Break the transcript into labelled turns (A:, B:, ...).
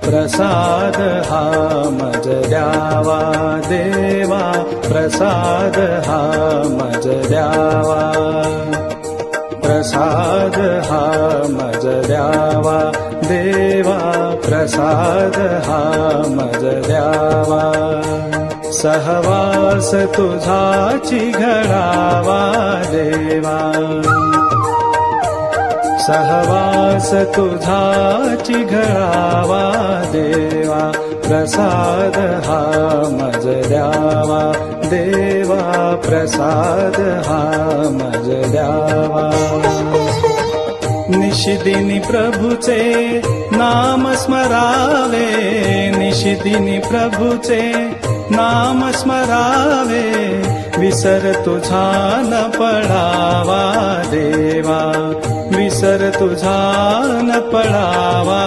A: प्रसाद हा मज द्यावा देवा, प्रसाद हा मज द्यावा, प्रसाद हा मज द्यावा देवा, प्रसाद हा मज द्यावा. सहवास तुझाची घडावा देवा, सहवास तुझाची घडावा देवा, प्रसाद हा मज द्यावा देवा, प्रसाद हा मज द्यावा. निशिदिनी प्रभूचे नाम स्मरावे, निशिदिनी प्रभूचे नाम स्मरावे, विसर तुझा न पडावा देवा, विसर तुझा न पडावा